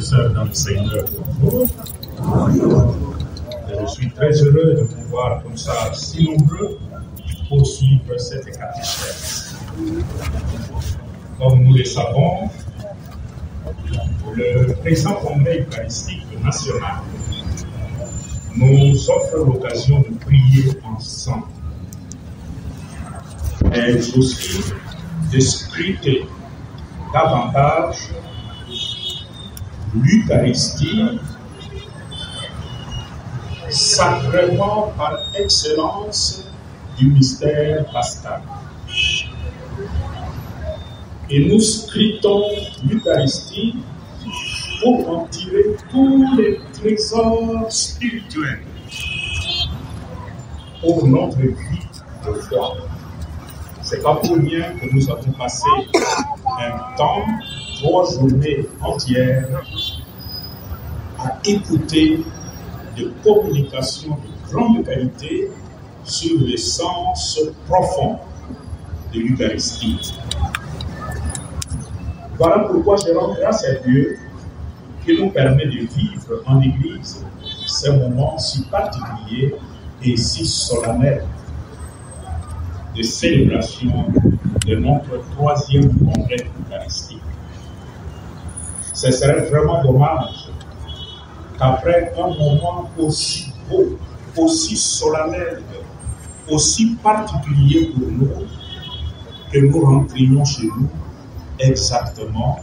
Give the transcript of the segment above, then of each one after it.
sœurs dans le Seigneur, bonjour. Je suis très heureux de vous voir comme ça, si nombreux, poursuivre cette catéchèse. Comme nous le savons, le présent congrès eucharistique national nous offre l'occasion de prier ensemble, mais aussi de scruter davantage l'Eucharistie, sacrement par excellence du mystère pascal. Et nous scrutons l'Eucharistie pour en tirer tous les trésors spirituels pour notre vie de foi. C'est pas pour rien que nous avons passé un temps, 3 journées entières, à écouter des communications de grande qualité sur le sens profond de l'Eucharistie. Voilà pourquoi je rends grâce à Dieu qui nous permet de vivre en Église ces moments si particuliers et si solennels de célébration de notre 3e congrès eucharistique. Ce serait vraiment dommage qu'après un moment aussi beau, aussi solennel, aussi particulier pour nous, que nous rentrions chez nous exactement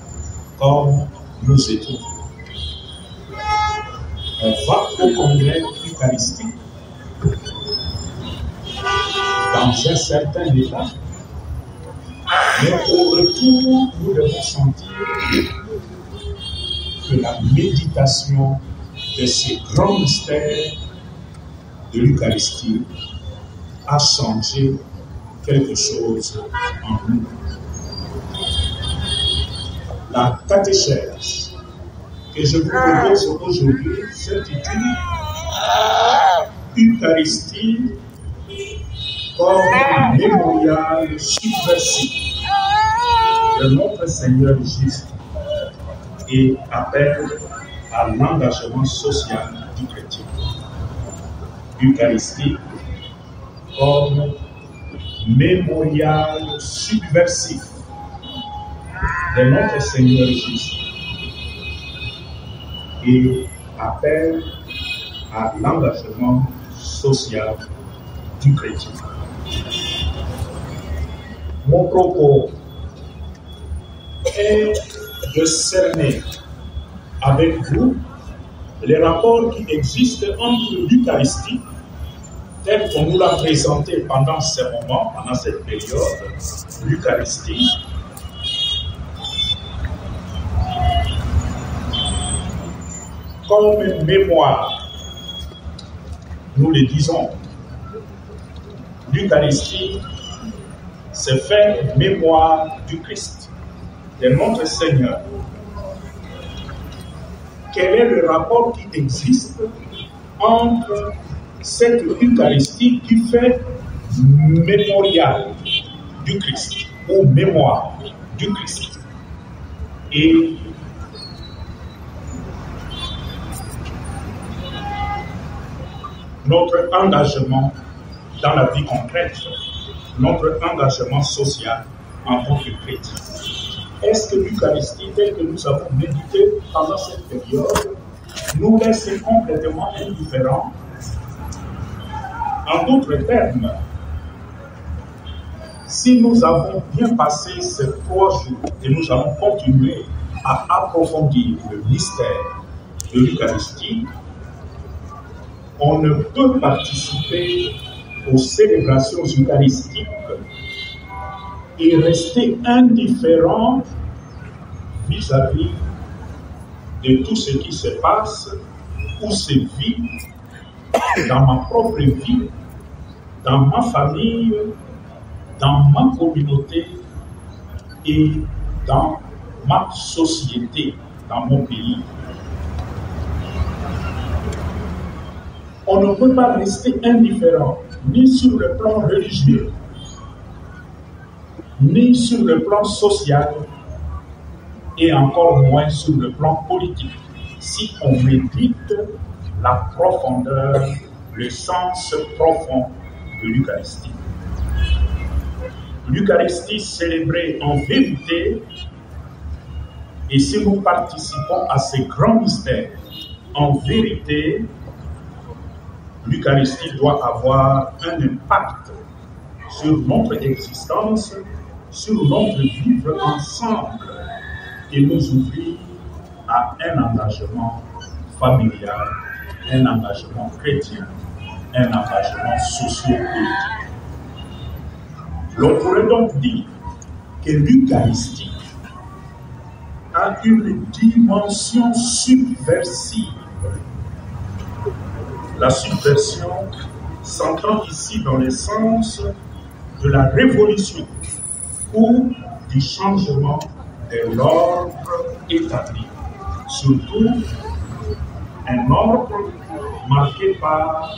comme nous étions. On va au congrès eucharistique dans un certain état, mais au retour, nous devons sentir que la méditation de ces grands mystères de l'Eucharistie a changé quelque chose en nous. La catéchèse que je vous propose aujourd'hui s'intitule Eucharistie comme mémorial subversif de notre Seigneur Jésus et appelle à l'engagement social du chrétien. Eucharistie comme mémorial subversif de notre Seigneur Jésus et appelle à l'engagement social du chrétien. Mon propos est de cerner avec vous les rapports qui existent entre l'Eucharistie, tel qu'on nous l'a présenté pendant ces moments, pendant cette période, l'Eucharistie, comme une mémoire. Nous le disons, l'Eucharistie, c'est faire mémoire du Christ, de notre Seigneur. Quel est le rapport qui existe entre cette Eucharistie qui fait mémorial du Christ, ou mémoire du Christ, et notre engagement dans la vie concrète, notre engagement social en tant que chrétien? Est-ce que l'Eucharistie, telle que nous avons médité pendant cette période, nous laisse complètement indifférents? En d'autres termes, si nous avons bien passé ces 3 jours et nous allons continuer à approfondir le mystère de l'Eucharistie, on ne peut participer aux célébrations eucharistiques et rester indifférent vis-à-vis de tout ce qui se passe ou se vit dans ma propre vie, dans ma famille, dans ma communauté et dans ma société, dans mon pays. On ne peut pas rester indifférent, ni sur le plan religieux, ni sur le plan social, et encore moins sur le plan politique. si on médite la profondeur, le sens profond de l'Eucharistie. L'Eucharistie célébrée en vérité, et si nous participons à ces grands mystères en vérité, l'Eucharistie doit avoir un impact sur notre existence, sur notre vivre ensemble, et nous ouvrir à un engagement familial, un engagement chrétien, un engagement socio-politique. L'on pourrait donc dire que l'Eucharistie a une dimension subversive. La subversion s'entend ici dans le sens de la révolution ou du changement de l'ordre établi, surtout un ordre marqué par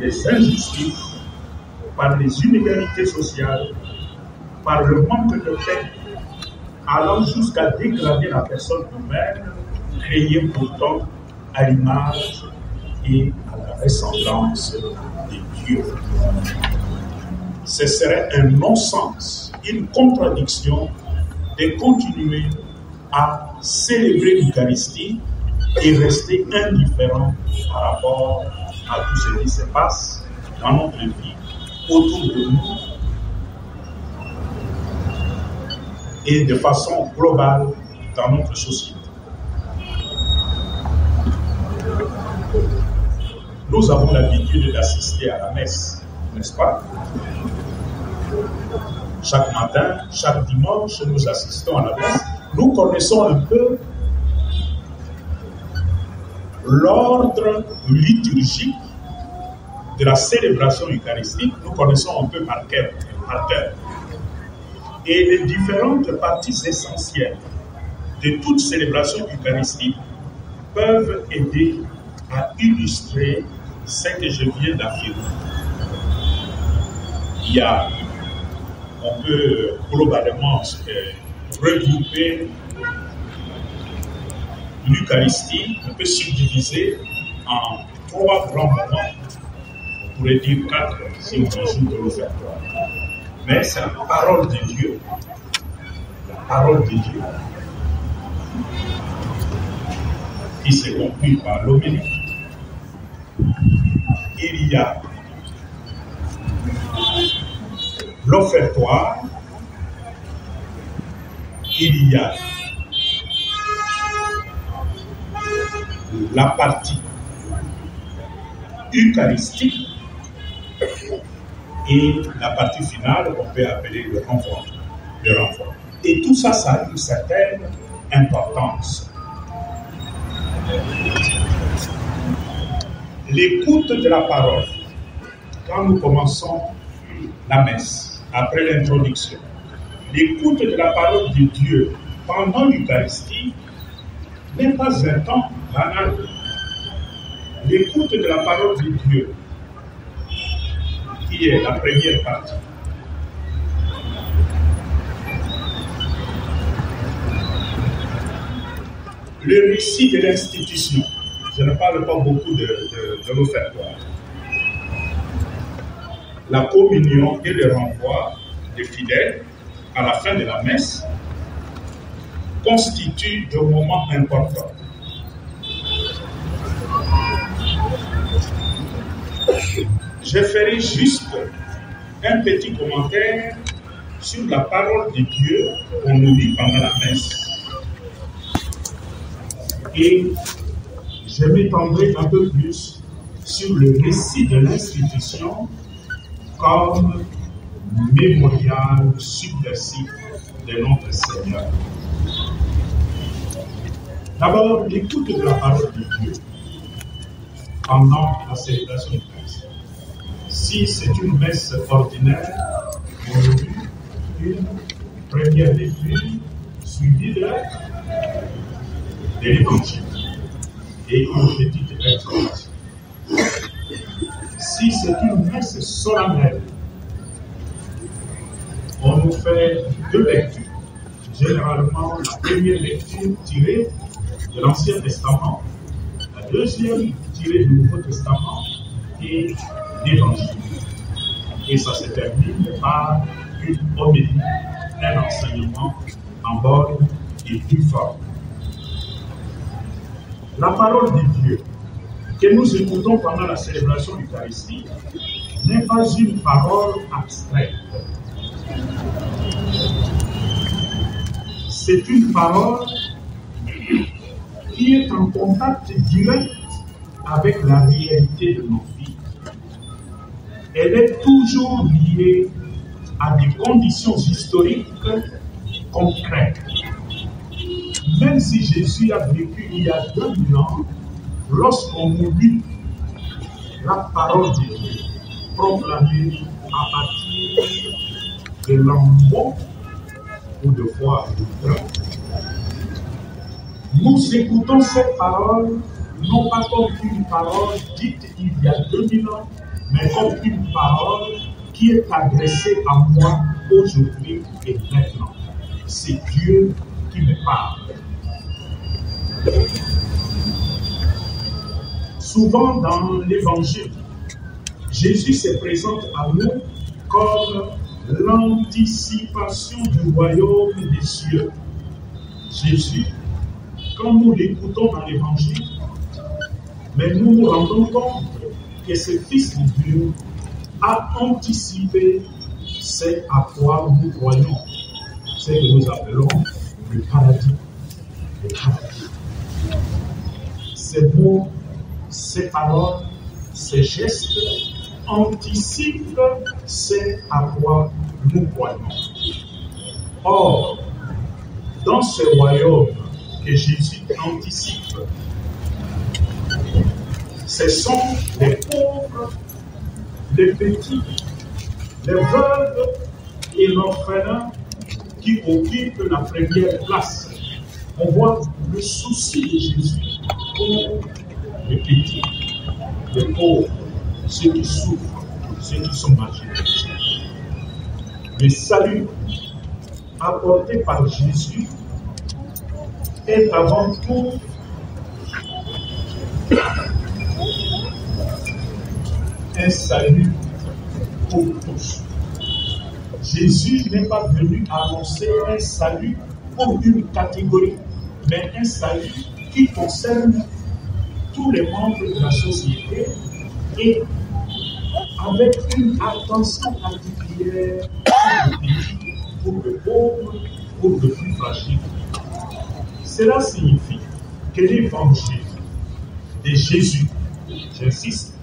les injustices, par les inégalités sociales, par le manque de paix, allant jusqu'à dégrader la personne humaine, créée pourtant à l'image et à la ressemblance de Dieu. Ce serait un non-sens, une contradiction de continuer à célébrer l'Eucharistie et rester indifférent par rapport à tout ce qui se passe dans notre vie, autour de nous, et de façon globale dans notre société. Nous avons l'habitude d'assister à la messe, n'est-ce pas? Chaque matin, chaque dimanche, nous assistons à la messe. Nous connaissons un peu l'ordre liturgique de la célébration eucharistique. Nous connaissons un peu par cœur. Et les différentes parties essentielles de toute célébration eucharistique peuvent aider à illustrer ce que je viens d'affirmer. On peut globalement regrouper l'Eucharistie, on peut subdiviser en 3 grands moments, on pourrait dire 4 si on rajoute l'offertoire. Mais c'est la parole de Dieu, qui se conclut par l'homélie. Il y a l'offertoire, il y a la partie eucharistique et la partie finale qu'on peut appeler le renfort. Et tout ça, ça a une certaine importance. L'écoute de la parole, quand nous commençons la messe, après l'introduction, l'écoute de la parole de Dieu pendant l'Eucharistie n'est pas un temps banal. L'écoute de la parole de Dieu, qui est la première partie, le récit de l'institution. Je ne parle pas beaucoup de l'offertoire. La communion et le renvoi des fidèles à la fin de la messe constituent des moments importants. Je ferai juste un petit commentaire sur la parole de Dieu qu'on nous lit pendant la messe. Et je m'étendrai un peu plus sur le récit de l'institution comme mémorial subversif de notre Seigneur. D'abord, l'écoute de la parole de Dieu pendant la célébration eucharistique. Si c'est une messe ordinaire, on a vu une première lecture suivie de l'évangile et une petite exhortation. Si c'est une messe solennelle, on nous fait 2 lectures. Généralement, la première lecture tirée de l'Ancien Testament, la deuxième tirée du Nouveau Testament et l'Évangile. Et ça se termine par une homélie, un enseignement en bonne et due forme. La parole de Dieu que nous écoutons pendant la célébration eucharistique n'est pas une parole abstraite. C'est une parole qui est en contact direct avec la réalité de nos vies. Elle est toujours liée à des conditions historiques concrètes. Même si Jésus a vécu il y a 2000 ans, lorsqu'on nous lit la parole de Dieu proclamée à partir de l'enfant ou de foi de nous écoutons cette parole non pas comme une parole dite il y a 2000 ans, mais comme une parole qui est adressée à moi aujourd'hui et maintenant. C'est Dieu qui me parle. Souvent dans l'Évangile, Jésus se présente à nous comme l'anticipation du royaume des cieux. Jésus, quand nous l'écoutons dans l'Évangile, mais nous nous rendons compte que ce Fils de Dieu a anticipé ce à quoi nous croyons, ce que nous appelons le paradis. Le paradis. Ces mots, ces paroles, ces gestes anticipent ce à quoi nous croyons. Or, dans ce royaume que Jésus anticipe, ce sont les pauvres, les petits, les veuves et l'orphelin qui occupent la première place. On voit le souci de Jésus pour les petits, les pauvres, ceux qui souffrent, ceux qui sont marginalisés. Le salut apporté par Jésus est avant tout un salut pour tous. Jésus n'est pas venu annoncer un salut pour une catégorie, mais un salut qui concerne tous les membres de la société et avec une attention particulière pour le pauvre, pour le plus fragile. Cela signifie que l'évangile de Jésus, j'insiste,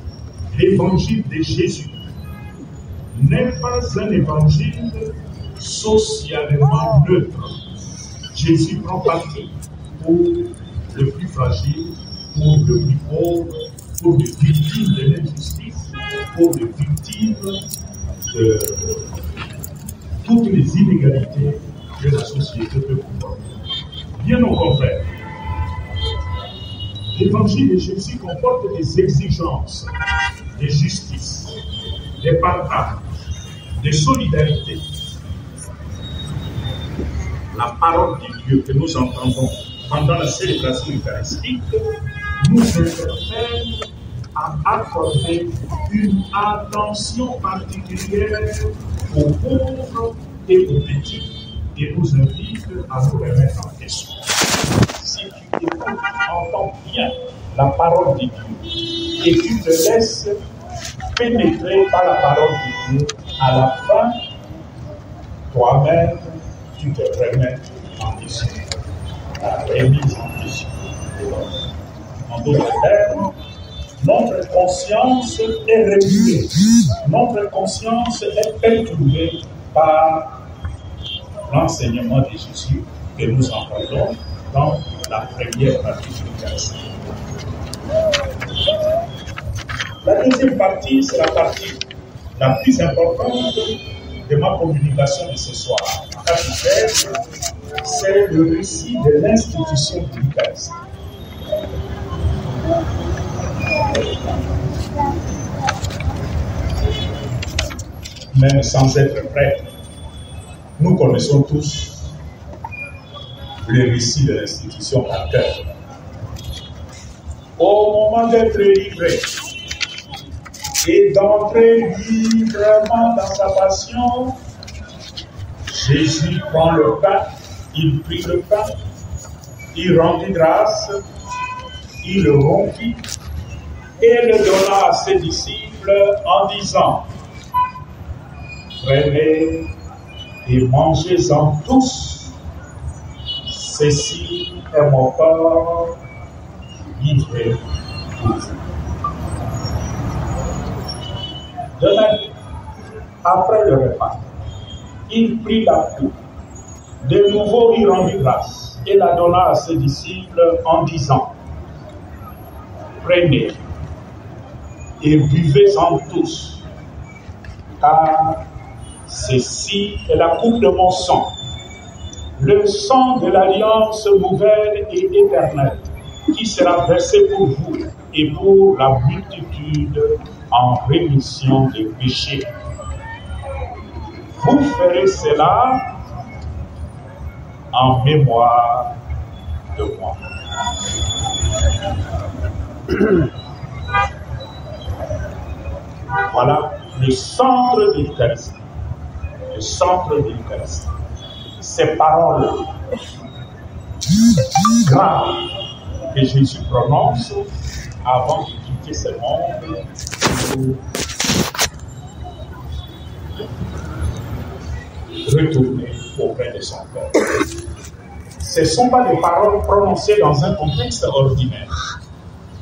l'évangile de Jésus n'est pas un évangile socialement neutre. Jésus prend parti pour le plus fragile, pour le plus pauvre, pour les victimes de l'injustice, pour les victimes de toutes les inégalités que la société peut comporter. Bien au contraire, l'évangile de Jésus comporte des exigences de justice, de partage, de solidarité. La parole de Dieu que nous entendons pendant la célébration eucharistique nous interpelle à accorder une attention particulière aux pauvres et aux petits et nous invite à nous remettre en question. Si tu écoutes, entends bien la parole de Dieu et tu te laisses pénétrer par la parole de Dieu, à la fin, toi-même, tu te remets en question. La remise en question. En d'autres termes, notre conscience est régulée. Notre conscience est perturbée par l'enseignement de Jésus que nous entendons dans la première partie de l'Eucharistie. La deuxième partie, c'est la partie la plus importante de ma communication de ce soir. Catéchèse, c'est le récit de l'institution de l'Eucharistie. Même sans être prêts, nous connaissons tous le récit de l'institution par cœur. au moment d'être livré et d'entrer librement dans sa passion, Jésus prend le pain, il prit le pain, il rendit grâce, il le rompit et le donna à ses disciples en disant: prenez et mangez-en tous, ceci est mon corps livré pour vous. De même, après le repas, il prit la coupe. De nouveau, il rendit grâce et la donna à ses disciples en disant: prenez et buvez-en tous, car ceci est la coupe de mon sang, le sang de l'alliance nouvelle et éternelle, qui sera versé pour vous et pour la multitude en rémission des péchés. Vous ferez cela en mémoire de moi. Voilà le centre de l'Eucharistie. Le centre de l'Eucharistie. Ces paroles graves que Jésus prononce avant de quitter ce monde pour retourner auprès de son Père. Ce ne sont pas des paroles prononcées dans un contexte ordinaire.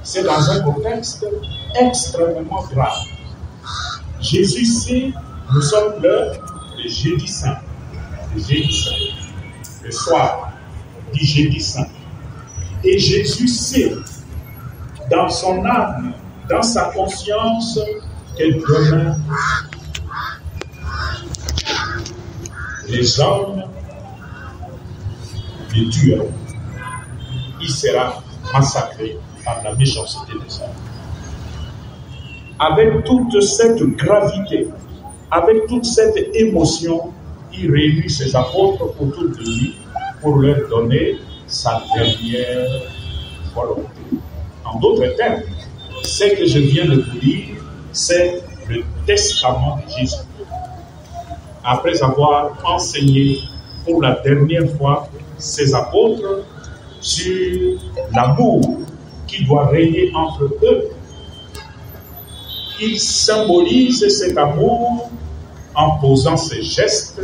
C'est dans un contexte extrêmement grave. Jésus sait, nous sommes le jeudi saint. Le jeudi saint. Le soir du jeudi saint. Et Jésus sait, dans son âme, dans sa conscience, que demain, les hommes le tueront. Il sera massacré par la méchanceté des hommes. Avec toute cette gravité, avec toute cette émotion, il réunit ses apôtres autour de lui pour leur donner sa dernière volonté. En d'autres termes, ce que je viens de vous dire, c'est le testament de Jésus. Après avoir enseigné pour la dernière fois ses apôtres sur l'amour qui doit régner entre eux, il symbolise cet amour en posant ces gestes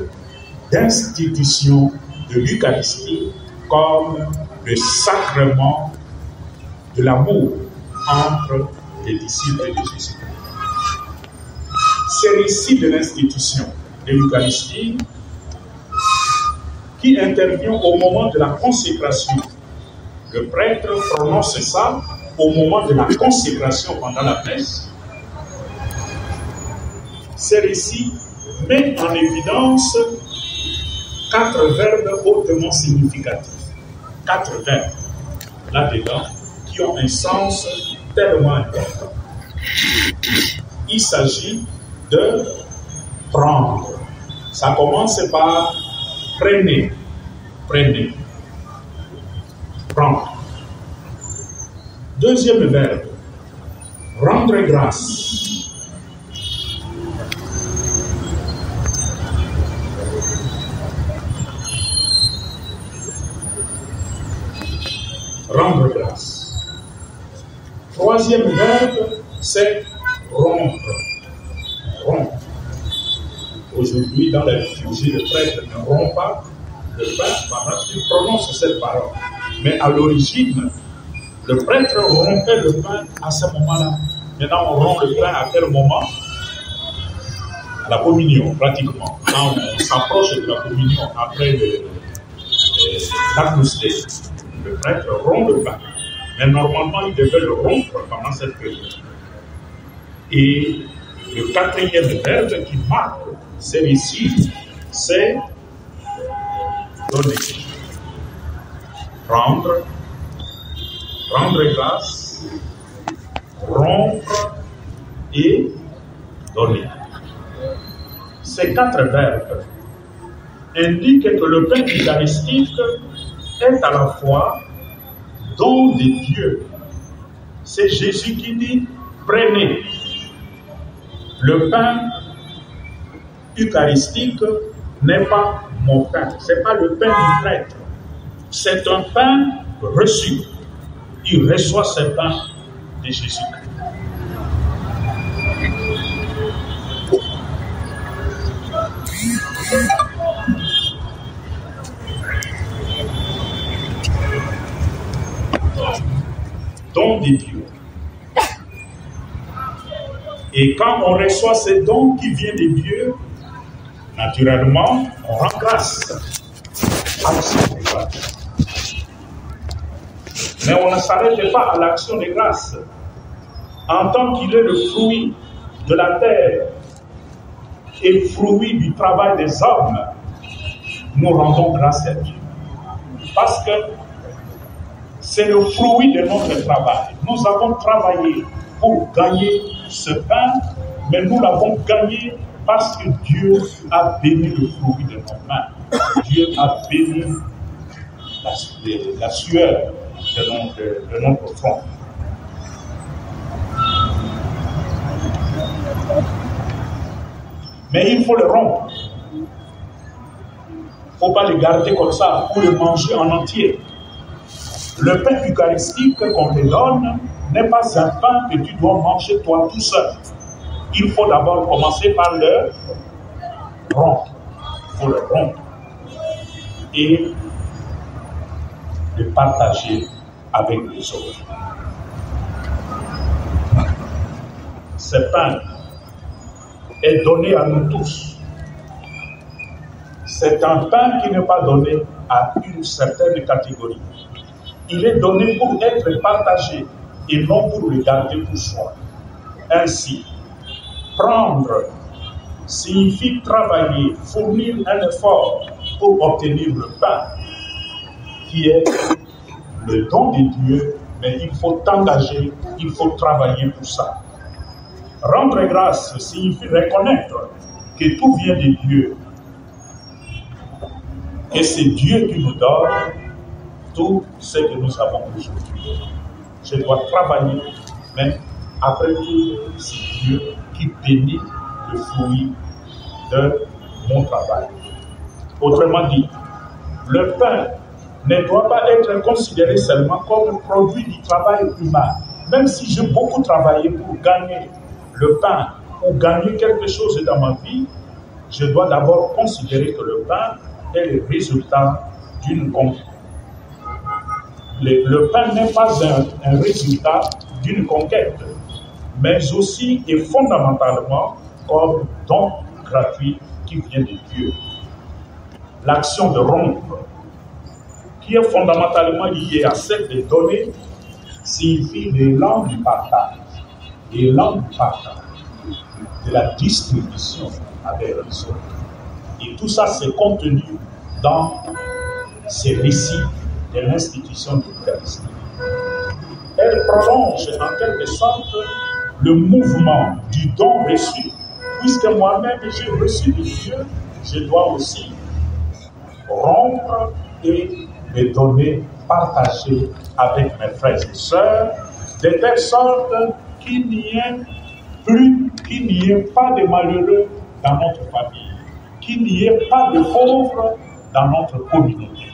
d'institution de l'Eucharistie comme le sacrement de l'amour entre les disciples de Jésus. Ces récits de l'institution de l'Eucharistie qui intervient au moment de la consécration. Le prêtre prononce ça au moment de la consécration pendant la messe. Ces récits mettent en évidence 4 verbes hautement significatifs. 4 verbes là-dedans qui ont un sens tellement important. Il s'agit de prendre. Ça commence par prenez, prenez, prendre. Deuxième verbe, rendre grâce. Rendre grâce. Troisième verbe, c'est rompre. Rompre. Aujourd'hui, dans la liturgie, le prêtre ne rompt pas le pain pendant qu'il prononce cette parole. Mais à l'origine, le prêtre rompait le pain à ce moment-là. Maintenant, on rompt le pain à quel moment? À la communion, pratiquement. Quand on s'approche de la communion après l'Agnus Dei, le prêtre rompt le pain. Mais normalement, il devait le rompre pendant cette période. Et le quatrième verbe qui marque ces récits, c'est donner. Rendre grâce, rompre et donner. Ces 4 verbes indiquent que le pain eucharistique est à la fois don de Dieu C'est Jésus qui dit, prenez le pain eucharistique n'est pas mon pain, ce n'est pas le pain du prêtre, c'est un pain reçu. Il reçoit ce pain de Jésus-Christ. Don de Dieu. Et quand on reçoit ces dons qui viennent de Dieu, naturellement, on rend grâce. Action de grâce. Mais on ne s'arrête pas à l'action de grâce. En tant qu'il est le fruit de la terre et fruit du travail des hommes, nous rendons grâce à Dieu. Parce que c'est le fruit de notre travail. Nous avons travaillé pour gagner ce pain, mais nous l'avons gagné parce que Dieu a béni le fruit de nos mains. Dieu a béni la sueur de notre front. Mais il faut le rompre. Il ne faut pas le garder comme ça ou le manger en entier. Le pain eucharistique qu'on te donne n'est pas un pain que tu dois manger toi tout seul. Il faut d'abord commencer par le rompre. Il faut le rompre et le partager avec les autres. Ce pain est donné à nous tous. C'est un pain qui n'est pas donné à une certaine catégorie. Il est donné pour être partagé et non pour le garder pour soi. Ainsi, prendre signifie travailler, fournir un effort pour obtenir le pain, qui est le don de Dieu, mais il faut t'engager, il faut travailler pour ça. Rendre grâce signifie reconnaître que tout vient de Dieu. Et c'est Dieu qui nous donne tout ce que nous avons aujourd'hui. Je dois travailler, mais après tout, c'est Dieu qui bénit le fruit de mon travail. Autrement dit, le pain ne doit pas être considéré seulement comme produit du travail humain. Même si j'ai beaucoup travaillé pour gagner le pain ou gagner quelque chose dans ma vie, je dois d'abord considérer que le pain est le résultat d'une conquête. Le pain n'est pas un résultat d'une conquête, mais aussi et fondamentalement comme don gratuit qui vient de Dieu. L'action de rompre, qui est fondamentalement liée à celle de donner, signifie l'élan du partage, l'élan du partage, de la distribution avec les autres. Et tout ça, c'est contenu dans ces récits de l'institution de l'Eucharistie. Elle prolonge en quelque sorte le mouvement du don reçu. Puisque moi-même j'ai reçu de Dieu, je dois aussi rompre et le donner, partager avec mes frères et sœurs, de telle sorte qu'il n'y ait pas de malheureux dans notre famille, qu'il n'y ait pas de pauvres dans notre communauté.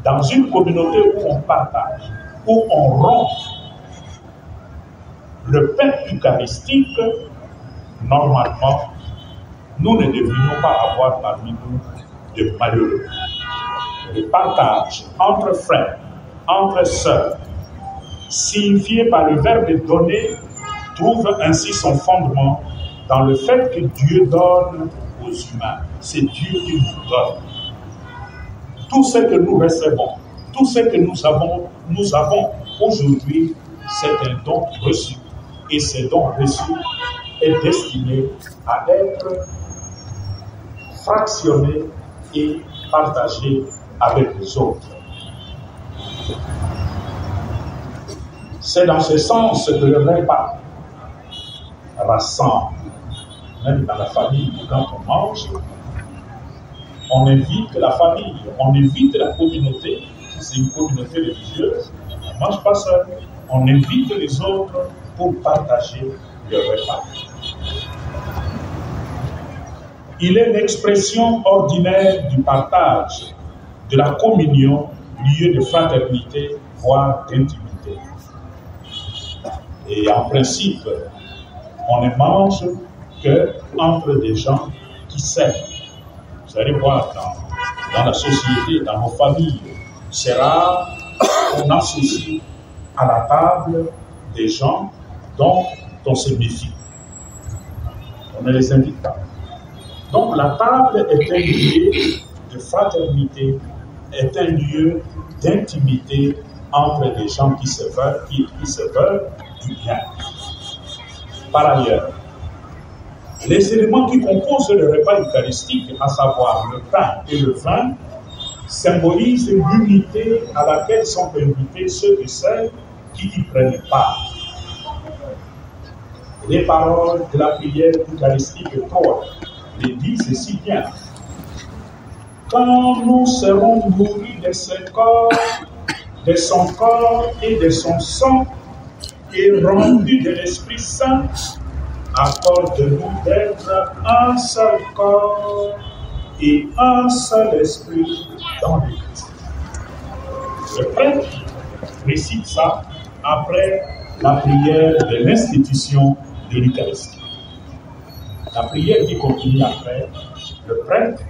Dans une communauté où on partage, où on rompt le pain eucharistique, normalement, nous ne devrions pas avoir parmi nous de malheureux. Le partage entre frères, entre sœurs, signifié par le verbe donner, trouve ainsi son fondement dans le fait que Dieu donne aux humains. C'est Dieu qui nous donne. Tout ce que nous recevons, tout ce que nous avons aujourd'hui, c'est un don reçu. Et ce don reçu est destiné à être fractionné et partagé avec les autres. C'est dans ce sens que le repas rassemble, même dans la famille, quand on mange, on invite la famille, on invite la communauté. Si c'est une communauté religieuse, on ne mange pas seul, on invite les autres pour partager le repas. Il est l'expression ordinaire du partage, de la communion, lieu de fraternité, voire d'intimité. Et en principe, on ne mange que entre des gens qui s'aiment. Vous allez voir dans la société, dans nos familles, c'est rare qu'on associe à la table des gens dont on se méfie. On ne les invite pas. Donc la table est un lieu de fraternité, est un lieu d'intimité entre des gens qui se veulent du bien. Par ailleurs, les éléments qui composent le repas eucharistique, à savoir le pain et le vin, symbolisent l'unité à laquelle sont invités ceux et celles qui y prennent part. Les paroles de la prière eucharistique 3 les disent si bien. Quand nous serons nourris de son corps et de son sang, et remplis de l'Esprit Saint, accorde-nous d'être un seul corps et un seul esprit dans le Christ. Le prêtre récite ça après la prière de l'institution de l'Eucharistie. La prière qui continue après, le prêtre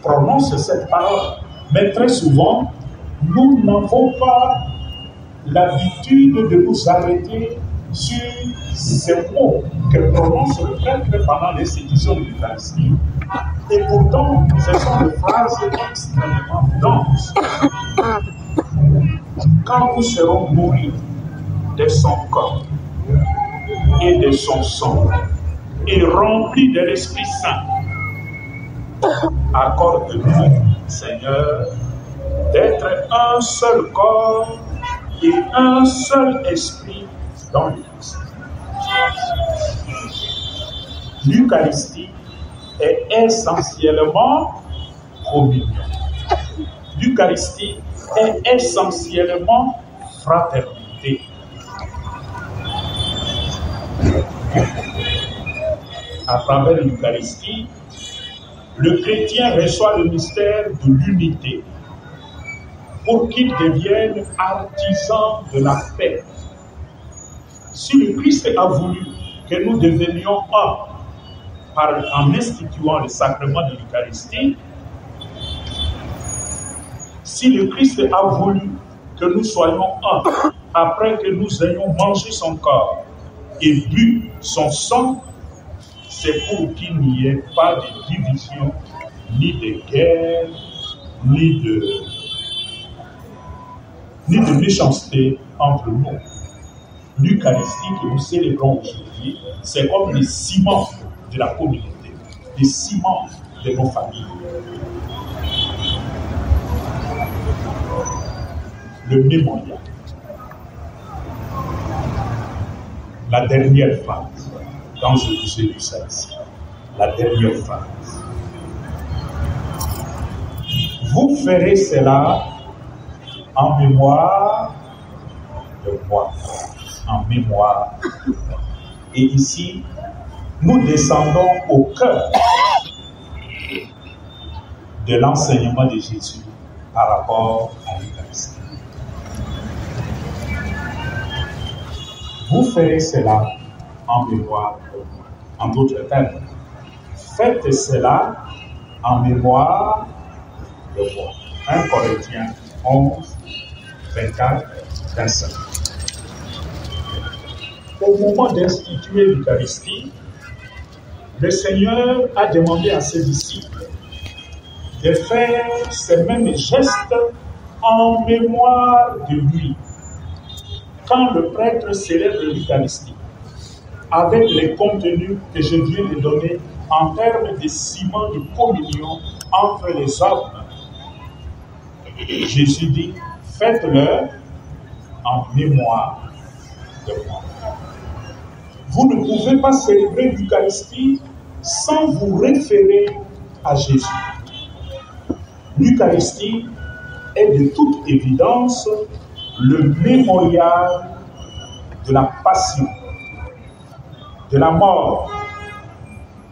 prononce cette parole. Mais très souvent, nous n'avons pas l'habitude de nous arrêter sur ces mots que prononce le prêtre pendant l'institution de l'Eucharistie. Et pourtant, ce sont des phrases extrêmement denses. Quand nous serons nourris de son corps et de son sang, et remplis de l'Esprit Saint, accorde-nous, Seigneur, d'être un seul corps et un seul esprit dans l'Église. L'Eucharistie est essentiellement communion. L'Eucharistie est essentiellement fraternité. À travers l'Eucharistie, le chrétien reçoit le mystère de l'unité pour qu'il devienne artisan de la paix. Si le Christ a voulu que nous devenions un en instituant le sacrement de l'Eucharistie, si le Christ a voulu que nous soyons un après que nous ayons mangé son corps et bu son sang, c'est pour qu'il n'y ait pas de division, ni de guerre, ni de méchanceté entre nous. L'Eucharistie que nous célébrons aujourd'hui, c'est comme le ciment de la communauté, le ciment de nos familles. Le mémorial. La dernière phrase, quand je vous ai lu ça ici, la dernière phrase. Vous ferez cela en mémoire de moi. En mémoire de moi. Et ici, nous descendons au cœur de l'enseignement de Jésus par rapport à l'Eucharistie. Vous ferez cela en mémoire de moi. En d'autres termes, faites cela en mémoire de moi. 1 Corinthiens 11, 24, 25. Au moment d'instituer l'Eucharistie, le Seigneur a demandé à ses disciples de faire ces mêmes gestes en mémoire de lui. Quand le prêtre célèbre l'Eucharistie, avec les contenus que je viens de donner en termes de ciment de communion entre les hommes, Jésus dit, faites-le en mémoire de moi. Vous ne pouvez pas célébrer l'Eucharistie sans vous référer à Jésus. L'Eucharistie est de toute évidence le mémorial de la passion, de la mort,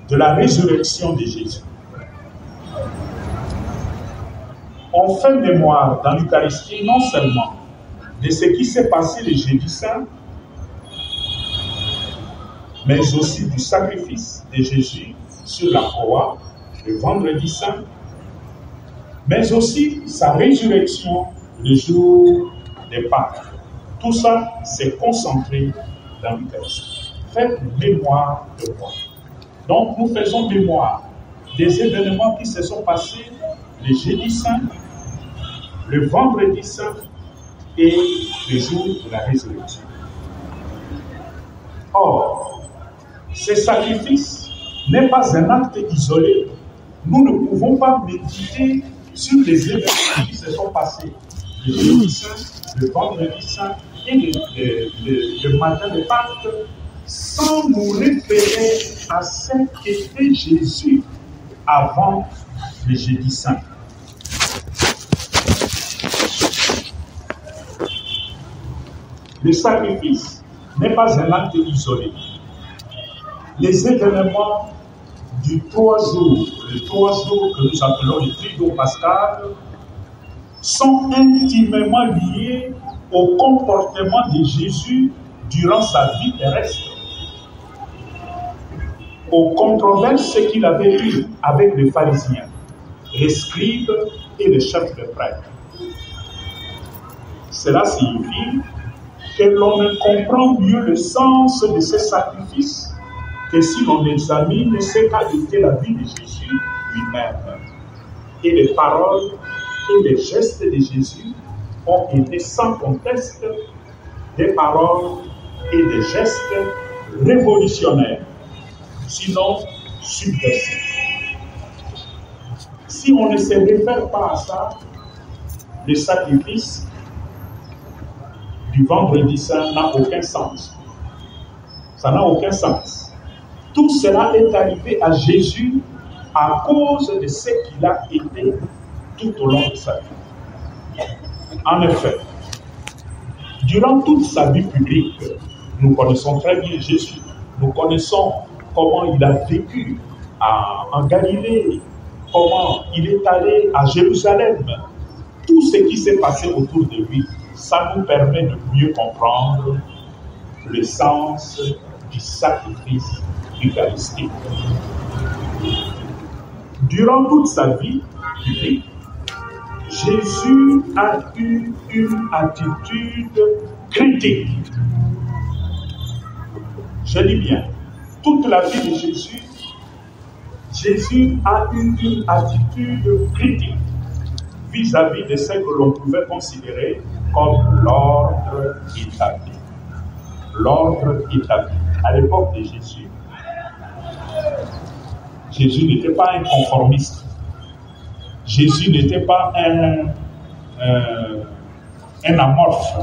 de la résurrection de Jésus. On fait mémoire dans l'Eucharistie non seulement de ce qui s'est passé le jeudi saint, mais aussi du sacrifice de Jésus sur la croix le vendredi saint, mais aussi sa résurrection le jour des Pâques. Tout ça, c'est concentré dans l'Eucharistie. Faites mémoire de moi. Donc, nous faisons mémoire des événements qui se sont passés le jeudi saint, le vendredi saint et le jour de la résurrection. Or, ce sacrifice n'est pas un acte isolé. Nous ne pouvons pas méditer sur les événements qui se sont passés le jeudi saint, le vendredi saint et le matin de Pâques sans nous référer à ce qu'était Jésus avant le jeudi saint. Le sacrifice n'est pas un acte isolé. Les événements du 3 jours, les 3 jours que nous appelons le Triduum pascal, sont intimement liés au comportement de Jésus durant sa vie terrestre, aux controverses qu'il avait eues avec les pharisiens, les scribes et les chefs de prêtres. Cela signifie que l'on ne comprend mieux le sens de ces sacrifices que si l'on examine ce qu'a été la vie de Jésus lui-même. Et les paroles et les gestes de Jésus ont été sans conteste des paroles et des gestes révolutionnaires, sinon subversifs. Si on ne se réfère pas à ça, le sacrifice du vendredi saint n'a aucun sens. Ça n'a aucun sens. Tout cela est arrivé à Jésus à cause de ce qu'il a été tout au long de sa vie. En effet, durant toute sa vie publique, nous connaissons très bien Jésus. Nous connaissons comment il a vécu en Galilée, comment il est allé à Jérusalem. Tout ce qui s'est passé autour de lui, ça nous permet de mieux comprendre le sens du sacrifice eucharistique. Durant toute sa vie publique, Jésus a eu une attitude critique. Je dis bien, toute la vie de Jésus, Jésus a eu une attitude critique vis-à-vis de ce que l'on pouvait considérer comme l'ordre établi. L'ordre établi. À l'époque de Jésus, Jésus n'était pas un conformiste. Jésus n'était pas un amorphe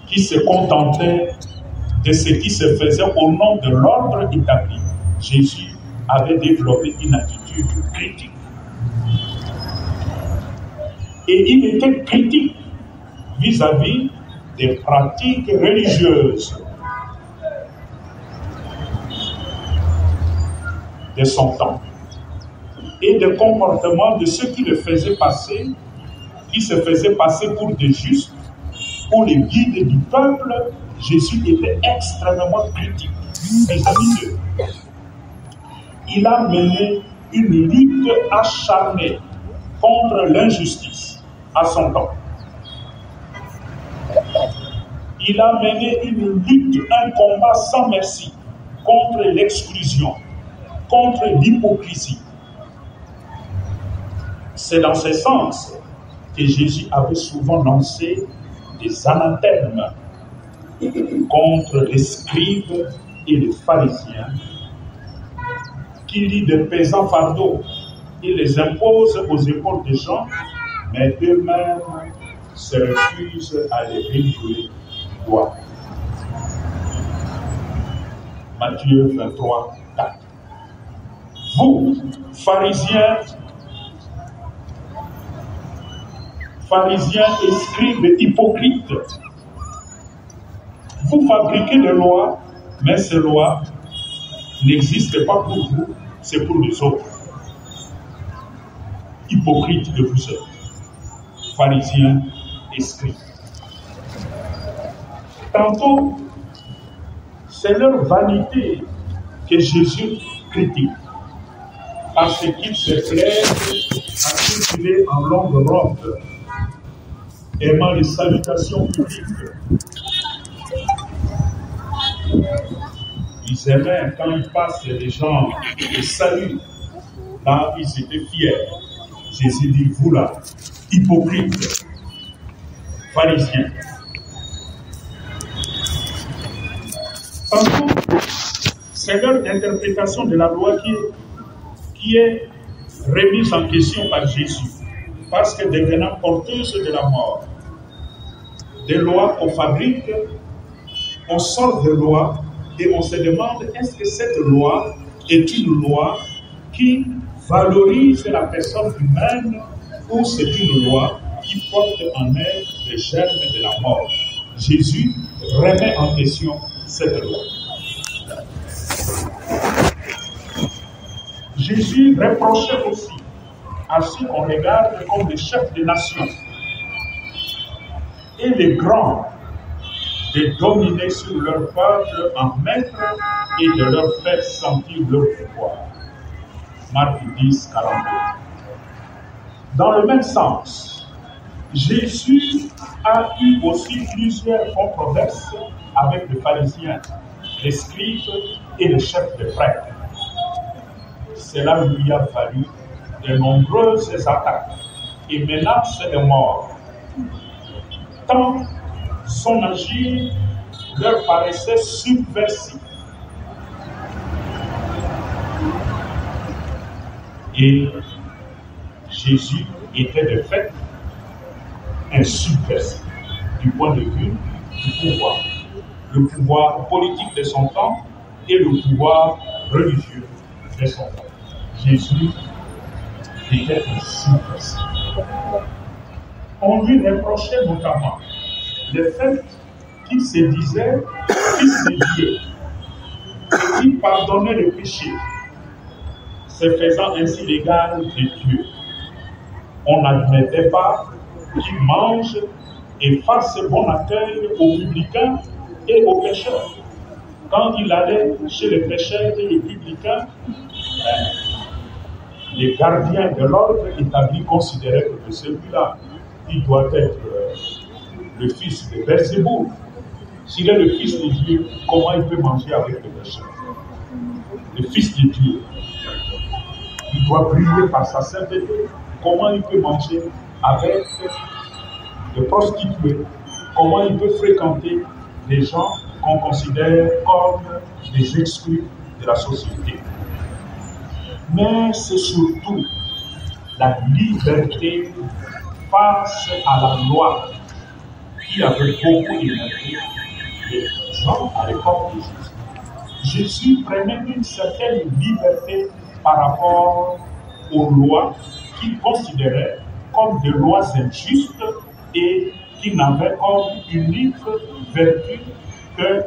qui se contentait de ce qui se faisait au nom de l'ordre établi. Jésus avait développé une attitude critique. Et il était critique vis-à-vis des pratiques religieuses de son temps et des comportements de ceux qui le faisaient passer, qui se faisaient passer pour des justes, pour les guides du peuple. Jésus était extrêmement critique vis-à-vis d'eux. Il a mené une lutte acharnée contre l'injustice à son temps. Il a mené une lutte, un combat sans merci contre l'exclusion, contre l'hypocrisie. C'est dans ce sens que Jésus avait souvent lancé des anathèmes contre les scribes et les pharisiens qui lient de pesants fardeaux et les imposent aux épaules des gens, mais eux-mêmes se refusent à les relier du doigt. Matthieu 23, 4. Vous, pharisiens et scribes hypocrites, Vous fabriquez des lois, mais ces lois n'existent pas pour vous, c'est pour les autres. Hypocrites de vous autres, pharisiens et scribes. Tantôt, c'est leur vanité que Jésus critique, parce qu'ils se plaisent à circuler en longue robe, aimant les salutations publiques. Ils aimaient quand ils passent les gens les saluent. Là, ils étaient fiers. Jésus dit, vous là, hypocrites, pharisiens. Tantôt, c'est leur interprétation de la loi qui est remise en question par Jésus, parce que devenant porteuse de la mort, des lois qu'on fabrique, on sort de lois et on se demande est-ce que cette loi est une loi qui valorise la personne humaine ou c'est une loi qui porte en elle les germes de la mort. Jésus remet en question cette loi. Jésus reprochait aussi à ceux qu'on regarde comme les chefs des nations et les grands de dominer sur leur peuple en maître et de leur faire sentir leur pouvoir. Marc 10, 42. Dans le même sens, Jésus a eu aussi plusieurs controverses avec les pharisiens, les scribes et les chefs de prêtres. Cela lui a valu de nombreuses attaques et menaces de mort. Tant son agir leur paraissait subversif. Et Jésus était de fait un subversif du point de vue du pouvoir. Le pouvoir politique de son temps et le pouvoir religieux de son temps. Jésus était un subversif. On lui reprochait notamment le fait qu'il se disait fils de Dieu et qu'il pardonnait le péché, se faisant ainsi l'égal de Dieu. On n'admettait pas qu'il mange et fasse bon accueil aux publicains et aux pécheurs. Quand il allait chez les pécheurs et les publicains, les gardiens de l'ordre établi considéraient que celui-là, il doit être le fils de Belzéboul. S'il est le fils de Dieu, comment il peut manger avec les pécheurs? Le fils de Dieu, il doit briller par sa sainteté. Comment il peut manger avec des prostituées? Comment il peut fréquenter des gens qu'on considère comme des exclus de la société? Mais c'est surtout la liberté face à la loi qui avait beaucoup énervé les gens à l'époque de Jésus. Jésus prenait une certaine liberté par rapport aux lois qu'il considérait comme des lois injustes et qui n'avaient comme unique vertu que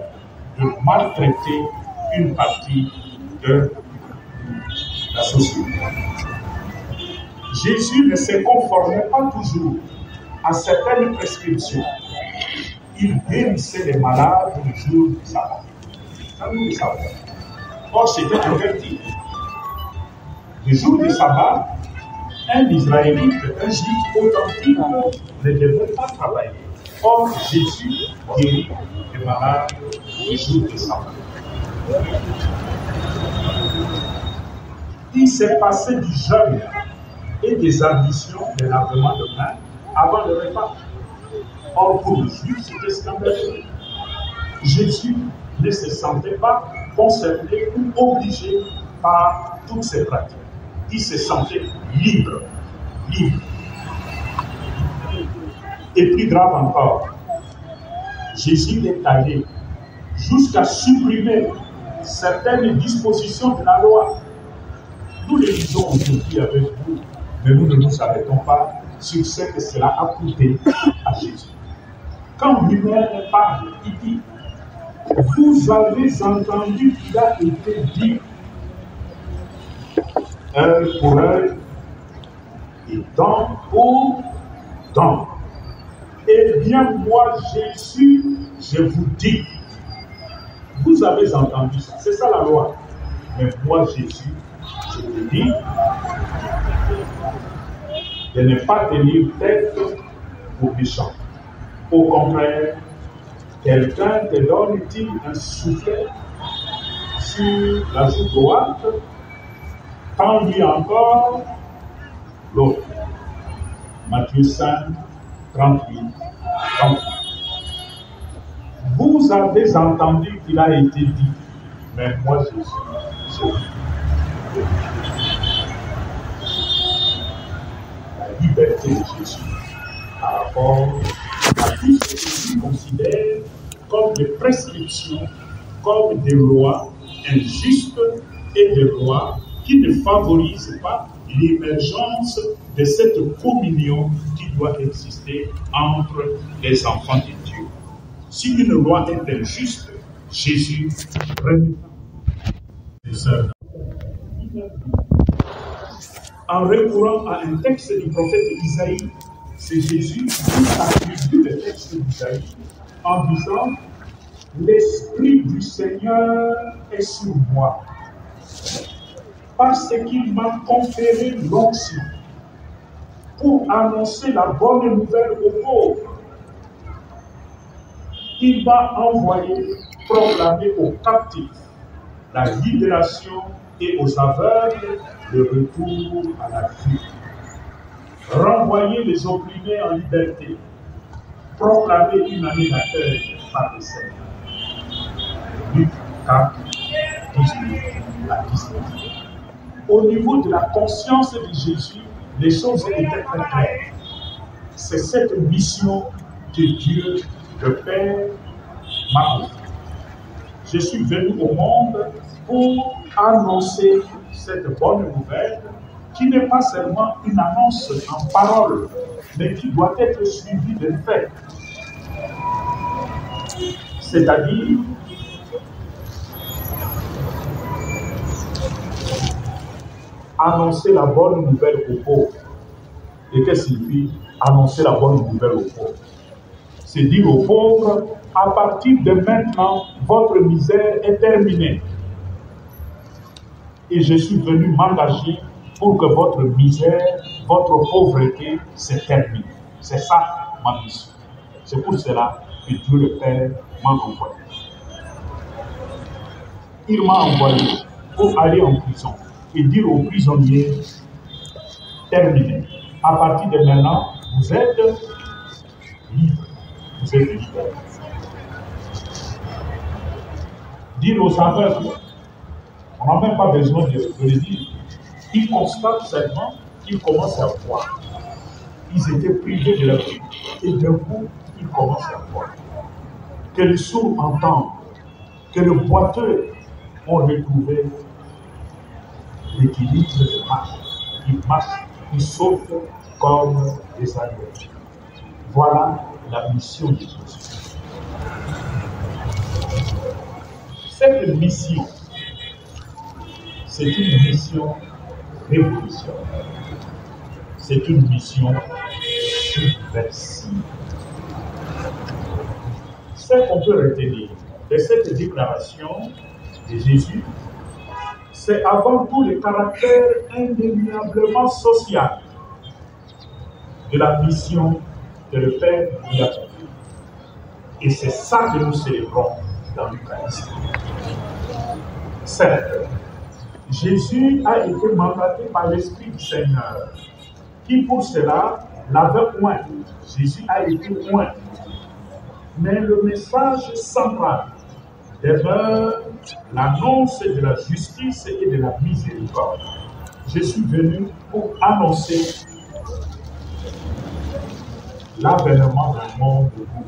de maltraiter une partie de la société. Jésus ne se conformait pas toujours à certaines prescriptions. Il guérissait les malades le jour du sabbat. Ça, nous le savons. Or, c'était interdit. Le jour du sabbat, un Israélite, un juif authentique, ne devait pas travailler. Or, Jésus guérit les malades le jour du sabbat. Il s'est passé du jeûne et des ambitions de lavement de main avant le repas. Or, pour le juif, c'était scandaleux. Jésus ne se sentait pas concerné ou obligé par toutes ces pratiques. Il se sentait libre. Et plus grave encore, Jésus est allé jusqu'à supprimer certaines dispositions de la loi. Nous les lisons aujourd'hui avec vous, mais nous ne nous arrêtons pas sur ce que cela a coûté à Jésus. Quand lui-même parle, il dit Vous avez entendu qu'il a été dit, œil pour œil et dent pour dent. Eh bien, moi, Jésus, je vous dis, vous avez entendu ça, c'est ça la loi. Mais moi, Jésus, je vous dis, de ne pas tenir tête aux méchants. Au contraire, quelqu'un te donne-t-il un soufflet sur la joue droite, tends-lui encore l'autre. Matthieu 5, 38, 38. Vous avez entendu qu'il a été dit, mais moi Jésus, je vous dis. La liberté de Jésus par rapport à tout ce que lui considère comme des prescriptions, comme des lois injustes et des lois qui ne favorisent pas l'émergence de cette communion qui doit exister entre les enfants de Dieu. Si une loi est injuste, Jésus remet les œuvres. En recourant à un texte du prophète Isaïe, c'est Jésus qui attribue le texte d'Isaïe en disant « L'Esprit du Seigneur est sur moi, parce qu'il m'a conféré l'onction pour annoncer la bonne nouvelle aux pauvres. Il m'a envoyé proclamer aux captifs la libération et aux aveugles le retour à la vie. Renvoyer les opprimés en liberté, proclamer une année d'accueil par le Seigneur. Luc 4, 18 à 19. Au niveau de la conscience de Jésus, les choses étaient très claires. C'est cette mission que Dieu, le Père, m'a confiée. Je suis venu au monde pour annoncer cette bonne nouvelle qui n'est pas seulement une annonce en parole, mais qui doit être suivie de faits. C'est-à-dire annoncer la bonne nouvelle aux pauvres. Et qu'est-ce qu'il signifie annoncer la bonne nouvelle aux pauvres? C'est dire aux pauvres, à partir de maintenant, votre misère est terminée. Et je suis venu m'engager pour que votre misère, votre pauvreté se termine. C'est ça ma mission. C'est pour cela que Dieu le Père m'a envoyé. Il m'a envoyé pour aller en prison et dire aux prisonniers, terminé. À partir de maintenant, vous êtes libres. Vous êtes libres. Dire aux aveugles, on n'a même pas besoin de le dire. Ils constatent seulement qu'ils commencent à voir. Ils étaient privés de leur vie. Et d'un coup, ils commencent à voir. Que les sourds entendent, que les boiteux ont retrouvé l'équilibre de marche. Ils marchent, ils sautent comme des agneaux. Voilà la mission de Jésus. Cette mission, c'est une mission révolutionnaire. C'est une mission subversive. Ce qu'on peut retenir de cette déclaration de Jésus, c'est avant tout le caractère indéniablement social de la mission que le Père lui a confiée. Et c'est ça que nous célébrons dans l'Eucharistie. Certes, Jésus a été mandaté par l'Esprit du Seigneur, qui pour cela l'avait oint. Jésus a été oint. Mais le message central demeure l'annonce de la justice et de la miséricorde. Je suis venu pour annoncer l'avènement d'un monde nouveau,